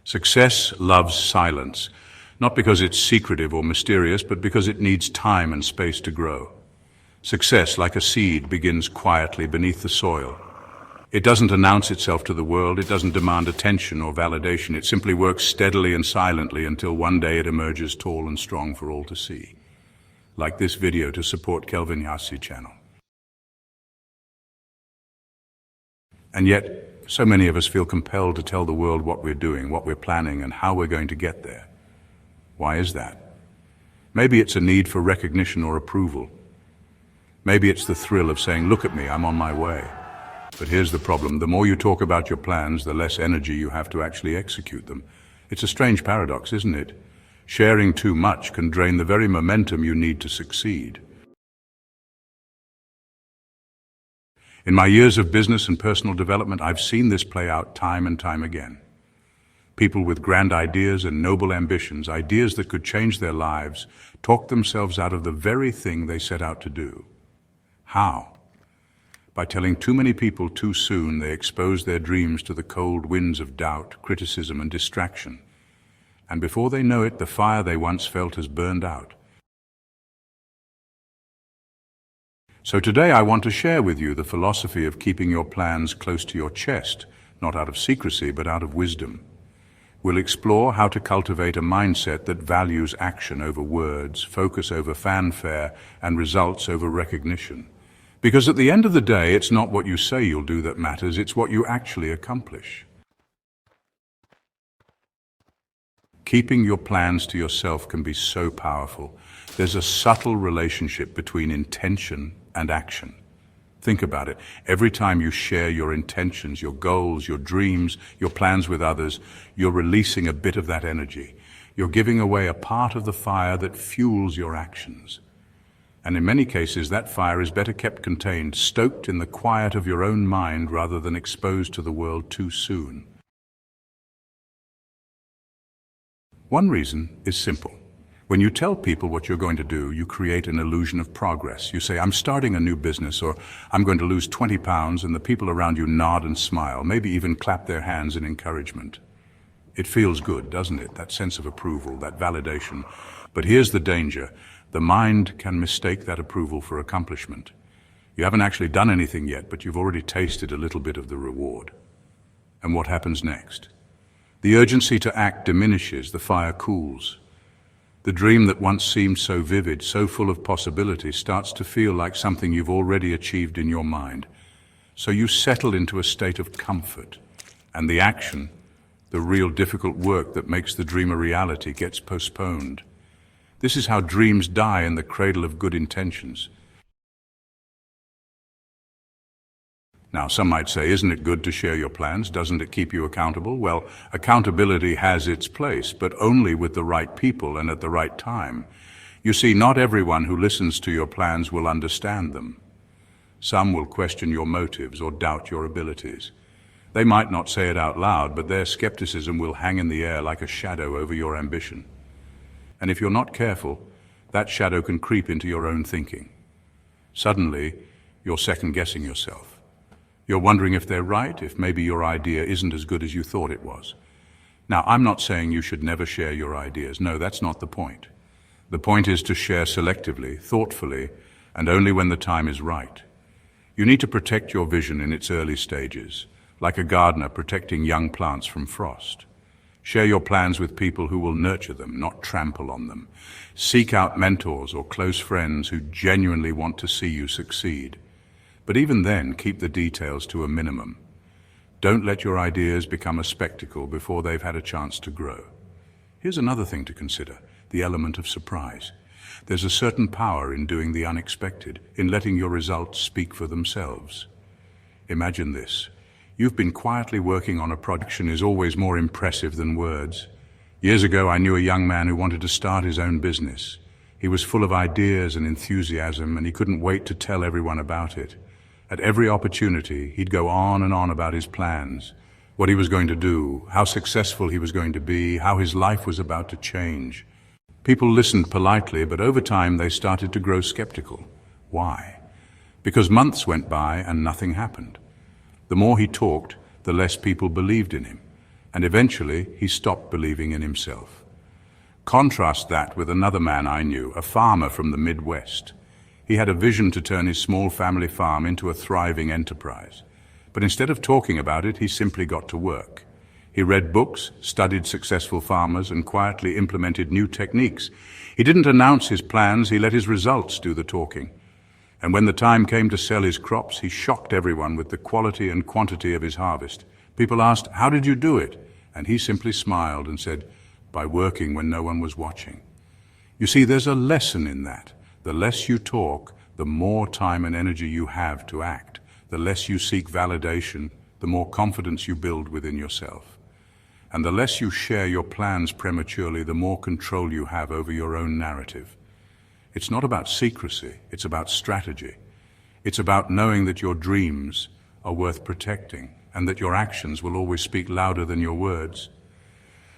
Success loves silence, not because it's secretive or mysterious, but because it needs time and space to grow. Success, like a seed, begins quietly beneath the soil. It doesn't announce itself to the world, it doesn't demand attention or validation, it simply works steadily and silently until one day it emerges tall and strong for all to see. Like this video to support Kelvin Yassi channel. And yet, so many of us feel compelled to tell the world what we're doing, what we're planning, and how we're going to get there. Why is that? Maybe it's a need for recognition or approval. Maybe it's the thrill of saying, look at me, I'm on my way. But here's the problem. The more you talk about your plans, the less energy you have to actually execute them. It's a strange paradox, isn't it? Sharing too much can drain the very momentum you need to succeed. In my years of business and personal development, I've seen this play out time and time again. People with grand ideas and noble ambitions, ideas that could change their lives, talk themselves out of the very thing they set out to do. How? By telling too many people too soon, they expose their dreams to the cold winds of doubt, criticism, and distraction. And before they know it, the fire they once felt has burned out. So today I want to share with you the philosophy of keeping your plans close to your chest, not out of secrecy, but out of wisdom. We'll explore how to cultivate a mindset that values action over words, focus over fanfare, and results over recognition. Because at the end of the day, it's not what you say you'll do that matters, it's what you actually accomplish. Keeping your plans to yourself can be so powerful. There's a subtle relationship between intention and action. Think about it. Every time you share your intentions, your goals, your dreams, your plans with others, you're releasing a bit of that energy. You're giving away a part of the fire that fuels your actions. And in many cases, that fire is better kept contained, stoked in the quiet of your own mind rather than exposed to the world too soon. One reason is simple. When you tell people what you're going to do, you create an illusion of progress. You say, I'm starting a new business, or I'm going to lose 20 pounds, and the people around you nod and smile, maybe even clap their hands in encouragement. It feels good, doesn't it? That sense of approval, that validation. But here's the danger. The mind can mistake that approval for accomplishment. You haven't actually done anything yet, but you've already tasted a little bit of the reward. And what happens next? The urgency to act diminishes, the fire cools. The dream that once seemed so vivid, so full of possibility, starts to feel like something you've already achieved in your mind. So you settle into a state of comfort, and the action, the real difficult work that makes the dream a reality, gets postponed. This is how dreams die in the cradle of good intentions. Now, some might say, isn't it good to share your plans? Doesn't it keep you accountable? Well, accountability has its place, but only with the right people and at the right time. You see, not everyone who listens to your plans will understand them. Some will question your motives or doubt your abilities. They might not say it out loud, but their skepticism will hang in the air like a shadow over your ambition. And if you're not careful, that shadow can creep into your own thinking. Suddenly, you're second-guessing yourself. You're wondering if they're right, if maybe your idea isn't as good as you thought it was. Now, I'm not saying you should never share your ideas. No, that's not the point. The point is to share selectively, thoughtfully, and only when the time is right. You need to protect your vision in its early stages, like a gardener protecting young plants from frost. Share your plans with people who will nurture them, not trample on them. Seek out mentors or close friends who genuinely want to see you succeed. But even then, keep the details to a minimum. Don't let your ideas become a spectacle before they've had a chance to grow. Here's another thing to consider, the element of surprise. There's a certain power in doing the unexpected, in letting your results speak for themselves. Imagine this. You've been quietly working on a production is always more impressive than words. Years ago, I knew a young man who wanted to start his own business. He was full of ideas and enthusiasm, and he couldn't wait to tell everyone about it. At every opportunity, he'd go on and on about his plans, what he was going to do, how successful he was going to be, how his life was about to change. People listened politely, but over time they started to grow skeptical. Why? Because months went by and nothing happened. The more he talked, the less people believed in him. and eventually he stopped believing in himself. Contrast that with another man I knew, a farmer from the Midwest. He had a vision to turn his small family farm into a thriving enterprise. But instead of talking about it, he simply got to work. He read books, studied successful farmers, and quietly implemented new techniques. He didn't announce his plans, he let his results do the talking. And when the time came to sell his crops, he shocked everyone with the quality and quantity of his harvest. People asked, "How did you do it?" And he simply smiled and said, "By working when no one was watching." You see, there's a lesson in that. The less you talk, the more time and energy you have to act. The less you seek validation, the more confidence you build within yourself. And the less you share your plans prematurely, the more control you have over your own narrative. It's not about secrecy, it's about strategy. It's about knowing that your dreams are worth protecting and that your actions will always speak louder than your words.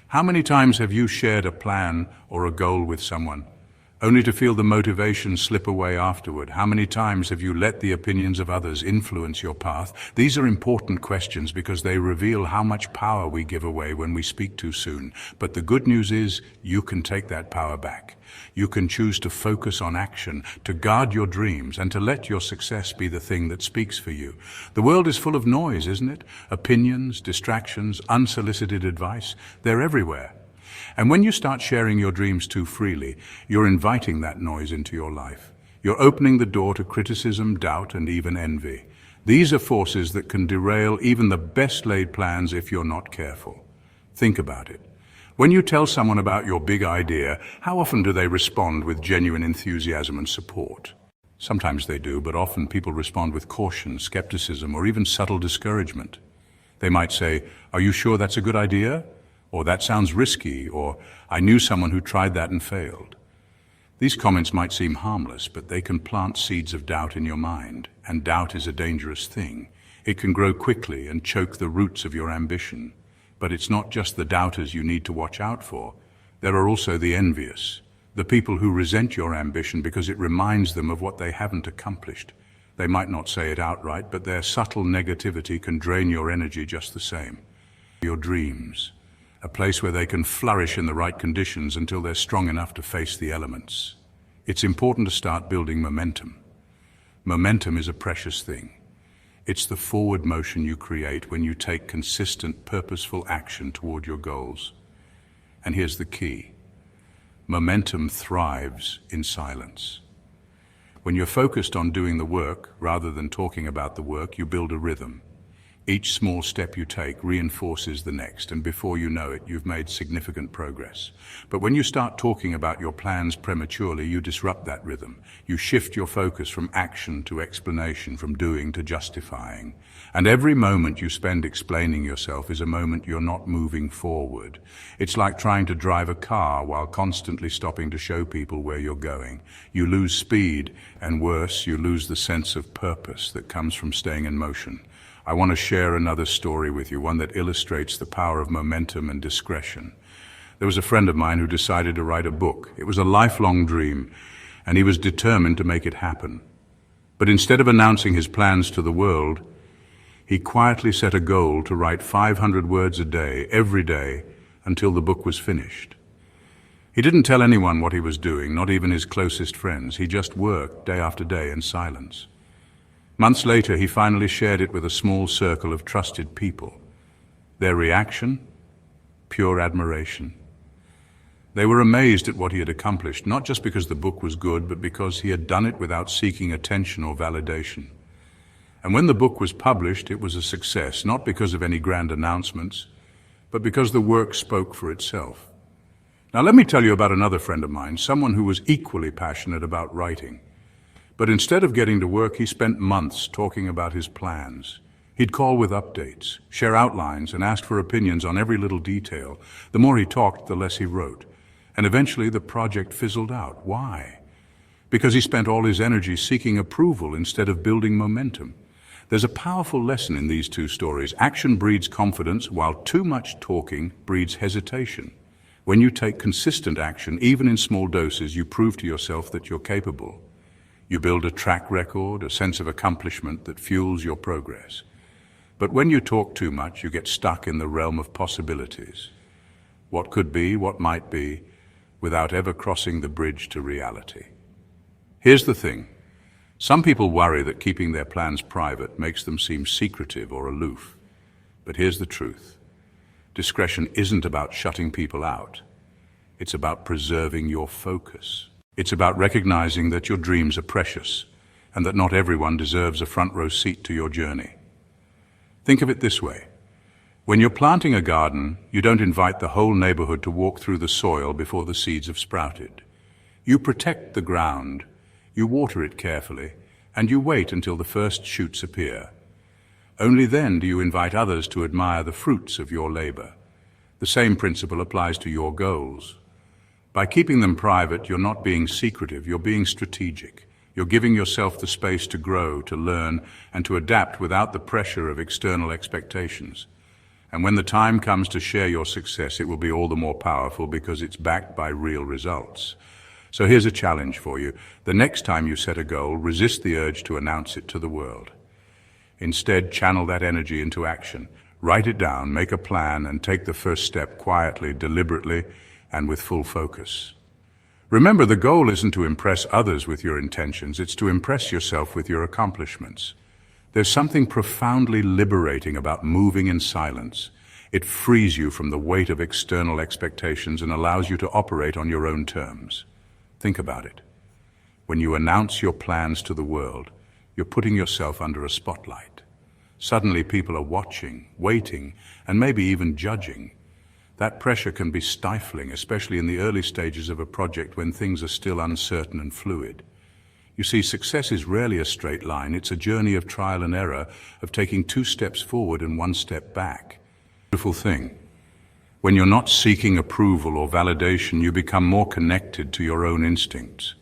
How many times have you shared a plan or a goal with someone, only to feel the motivation slip away afterward? How many times have you let the opinions of others influence your path? These are important questions because they reveal how much power we give away when we speak too soon. But the good news is you can take that power back. You can choose to focus on action, to guard your dreams, and to let your success be the thing that speaks for you. The world is full of noise, isn't it? Opinions, distractions, unsolicited advice, they're everywhere. And when you start sharing your dreams too freely, you're inviting that noise into your life. You're opening the door to criticism, doubt, and even envy. These are forces that can derail even the best laid plans if you're not careful. Think about it. When you tell someone about your big idea, how often do they respond with genuine enthusiasm and support? Sometimes they do, but often people respond with caution, skepticism, or even subtle discouragement. They might say, "Are you sure that's a good idea?" Or "That sounds risky," or "I knew someone who tried that and failed." These comments might seem harmless, but they can plant seeds of doubt in your mind, and doubt is a dangerous thing. It can grow quickly and choke the roots of your ambition. But it's not just the doubters you need to watch out for. There are also the envious, the people who resent your ambition because it reminds them of what they haven't accomplished. They might not say it outright, but their subtle negativity can drain your energy just the same. Your dreams, a place where they can flourish in the right conditions until they're strong enough to face the elements. It's important to start building momentum. Momentum is a precious thing. It's the forward motion you create when you take consistent, purposeful action toward your goals. And here's the key. Momentum thrives in silence. When you're focused on doing the work rather than talking about the work, you build a rhythm. Each small step you take reinforces the next, and before you know it, you've made significant progress. But when you start talking about your plans prematurely, you disrupt that rhythm. You shift your focus from action to explanation, from doing to justifying. And every moment you spend explaining yourself is a moment you're not moving forward. It's like trying to drive a car while constantly stopping to show people where you're going. You lose speed, and worse, you lose the sense of purpose that comes from staying in motion. I want to share another story with you, one that illustrates the power of momentum and discretion. There was a friend of mine who decided to write a book. It was a lifelong dream, and he was determined to make it happen. But instead of announcing his plans to the world, he quietly set a goal to write 500 words a day, every day, until the book was finished. He didn't tell anyone what he was doing, not even his closest friends. He just worked day after day in silence. Months later, he finally shared it with a small circle of trusted people. Their reaction? Pure admiration. They were amazed at what he had accomplished, not just because the book was good, but because he had done it without seeking attention or validation. And when the book was published, it was a success, not because of any grand announcements, but because the work spoke for itself. Now let me tell you about another friend of mine, someone who was equally passionate about writing. But instead of getting to work, he spent months talking about his plans. He'd call with updates, share outlines, and ask for opinions on every little detail. The more he talked, the less he wrote. And eventually the project fizzled out. Why? Because he spent all his energy seeking approval instead of building momentum. There's a powerful lesson in these two stories. Action breeds confidence, while too much talking breeds hesitation. When you take consistent action, even in small doses, you prove to yourself that you're capable. You build a track record, a sense of accomplishment that fuels your progress. But when you talk too much, you get stuck in the realm of possibilities. What could be, what might be, without ever crossing the bridge to reality. Here's the thing. Some people worry that keeping their plans private makes them seem secretive or aloof. But here's the truth. Discretion isn't about shutting people out. It's about preserving your focus. It's about recognizing that your dreams are precious and that not everyone deserves a front row seat to your journey. Think of it this way. When you're planting a garden, you don't invite the whole neighborhood to walk through the soil before the seeds have sprouted. You protect the ground, you water it carefully, and you wait until the first shoots appear. Only then do you invite others to admire the fruits of your labor. The same principle applies to your goals. By keeping them private, you're not being secretive, you're being strategic. You're giving yourself the space to grow, to learn, and to adapt without the pressure of external expectations. And when the time comes to share your success, it will be all the more powerful because it's backed by real results. So here's a challenge for you. The next time you set a goal, resist the urge to announce it to the world. Instead, channel that energy into action. Write it down, make a plan, and take the first step quietly, deliberately, and with full focus. Remember, the goal isn't to impress others with your intentions, it's to impress yourself with your accomplishments. There's something profoundly liberating about moving in silence. It frees you from the weight of external expectations and allows you to operate on your own terms. Think about it. When you announce your plans to the world, you're putting yourself under a spotlight. Suddenly people are watching, waiting, and maybe even judging. That pressure can be stifling, especially in the early stages of a project when things are still uncertain and fluid. You see, success is rarely a straight line. It's a journey of trial and error, of taking 2 steps forward and 1 step back. Beautiful thing. When you're not seeking approval or validation, you become more connected to your own instincts.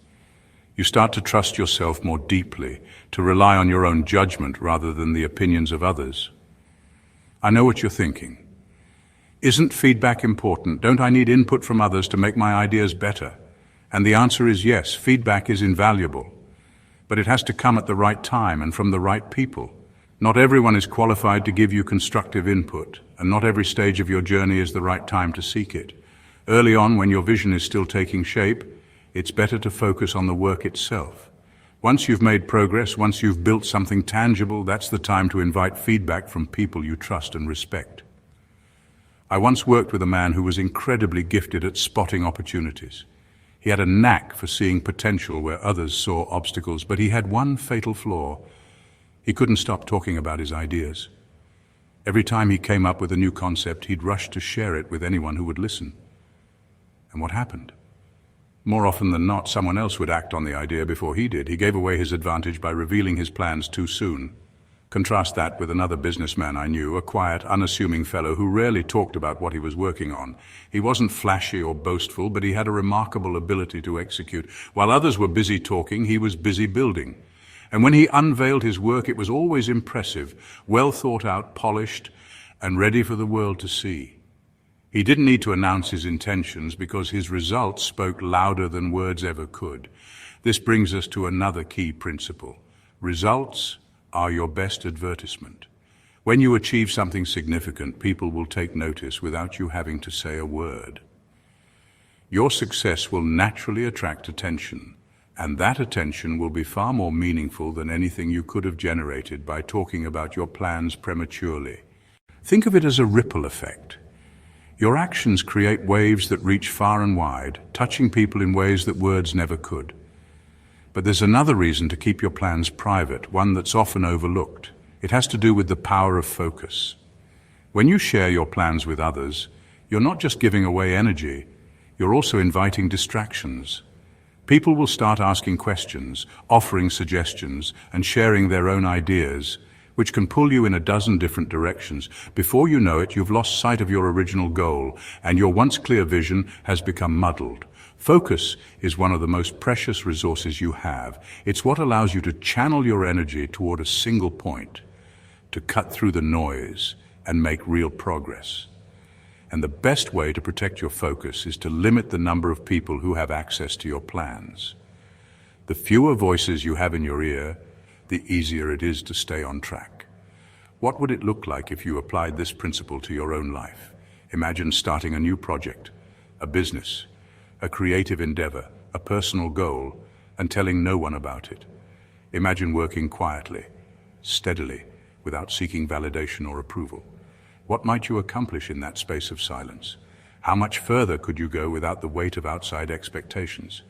You start to trust yourself more deeply, to rely on your own judgment rather than the opinions of others. I know what you're thinking. Isn't feedback important? Don't I need input from others to make my ideas better? And the answer is yes, feedback is invaluable. But it has to come at the right time and from the right people. Not everyone is qualified to give you constructive input, and not every stage of your journey is the right time to seek it. Early on, when your vision is still taking shape, it's better to focus on the work itself. Once you've made progress, once you've built something tangible, that's the time to invite feedback from people you trust and respect. I once worked with a man who was incredibly gifted at spotting opportunities. He had a knack for seeing potential where others saw obstacles, but he had one fatal flaw. He couldn't stop talking about his ideas. Every time he came up with a new concept, he'd rush to share it with anyone who would listen. And what happened? More often than not, someone else would act on the idea before he did. He gave away his advantage by revealing his plans too soon. Contrast that with another businessman I knew, a quiet, unassuming fellow who rarely talked about what he was working on. He wasn't flashy or boastful, but he had a remarkable ability to execute. While others were busy talking, he was busy building. And when he unveiled his work, it was always impressive, well thought out, polished, and ready for the world to see. He didn't need to announce his intentions because his results spoke louder than words ever could. This brings us to another key principle. Results are your best advertisement. When you achieve something significant, people will take notice without you having to say a word. Your success will naturally attract attention, and that attention will be far more meaningful than anything you could have generated by talking about your plans prematurely. Think of it as a ripple effect. Your actions create waves that reach far and wide, touching people in ways that words never could. But there's another reason to keep your plans private, one that's often overlooked. It has to do with the power of focus. When you share your plans with others, you're not just giving away energy, you're also inviting distractions. People will start asking questions, offering suggestions, and sharing their own ideas, which can pull you in a dozen different directions. Before you know it, you've lost sight of your original goal, and your once clear vision has become muddled. Focus is one of the most precious resources you have. It's what allows you to channel your energy toward a single point, to cut through the noise and make real progress. And the best way to protect your focus is to limit the number of people who have access to your plans. The fewer voices you have in your ear, the easier it is to stay on track. What would it look like if you applied this principle to your own life? Imagine starting a new project, a business, a creative endeavor, a personal goal, and telling no one about it. Imagine working quietly, steadily, without seeking validation or approval. What might you accomplish in that space of silence? How much further could you go without the weight of outside expectations?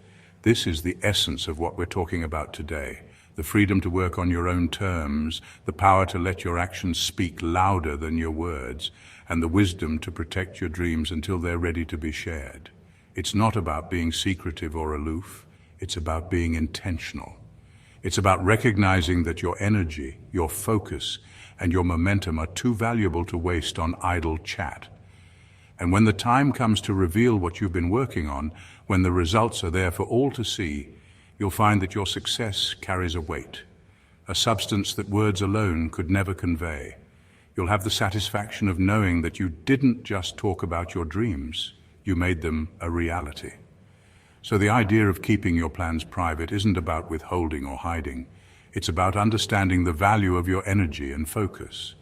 This is the essence of what we're talking about today. The freedom to work on your own terms, the power to let your actions speak louder than your words, and the wisdom to protect your dreams until they're ready to be shared. It's not about being secretive or aloof. It's about being intentional. It's about recognizing that your energy, your focus, and your momentum are too valuable to waste on idle chat. And when the time comes to reveal what you've been working on, when the results are there for all to see, you'll find that your success carries a weight, a substance that words alone could never convey. You'll have the satisfaction of knowing that you didn't just talk about your dreams, you made them a reality. So the idea of keeping your plans private isn't about withholding or hiding. It's about understanding the value of your energy and focus.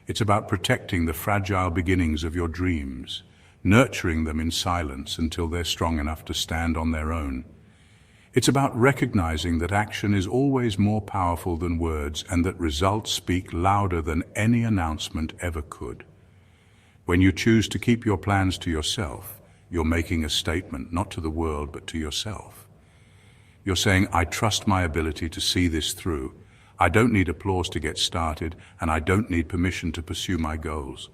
It's about protecting the fragile beginnings of your dreams, nurturing them in silence until they're strong enough to stand on their own. It's about recognizing that action is always more powerful than words and that results speak louder than any announcement ever could. When you choose to keep your plans to yourself, you're making a statement, not to the world, but to yourself. You're saying, I trust my ability to see this through. I don't need applause to get started, and I don't need permission to pursue my goals.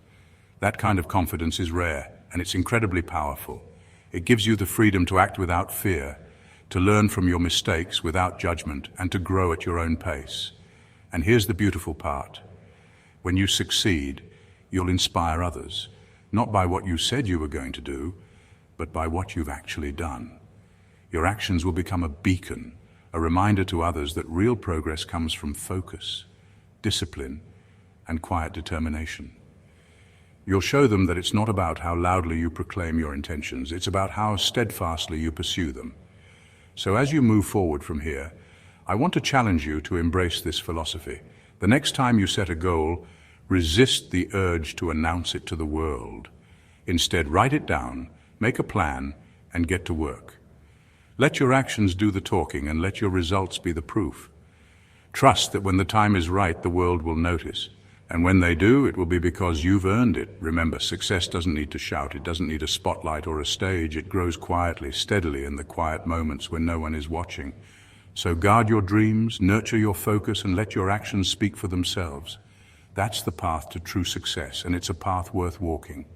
That kind of confidence is rare, and it's incredibly powerful. It gives you the freedom to act without fear, to learn from your mistakes without judgment, and to grow at your own pace. And here's the beautiful part. When you succeed, you'll inspire others, not by what you said you were going to do, but by what you've actually done. Your actions will become a beacon, a reminder to others that real progress comes from focus, discipline, and quiet determination. You'll show them that it's not about how loudly you proclaim your intentions, it's about how steadfastly you pursue them. So as you move forward from here, I want to challenge you to embrace this philosophy. The next time you set a goal, resist the urge to announce it to the world. Instead, write it down, make a plan, and get to work. Let your actions do the talking and let your results be the proof. Trust that when the time is right, the world will notice. And when they do, it will be because you've earned it. Remember, success doesn't need to shout. It doesn't need a spotlight or a stage. It grows quietly, steadily in the quiet moments when no one is watching. So guard your dreams, nurture your focus, and let your actions speak for themselves. That's the path to true success, and it's a path worth walking.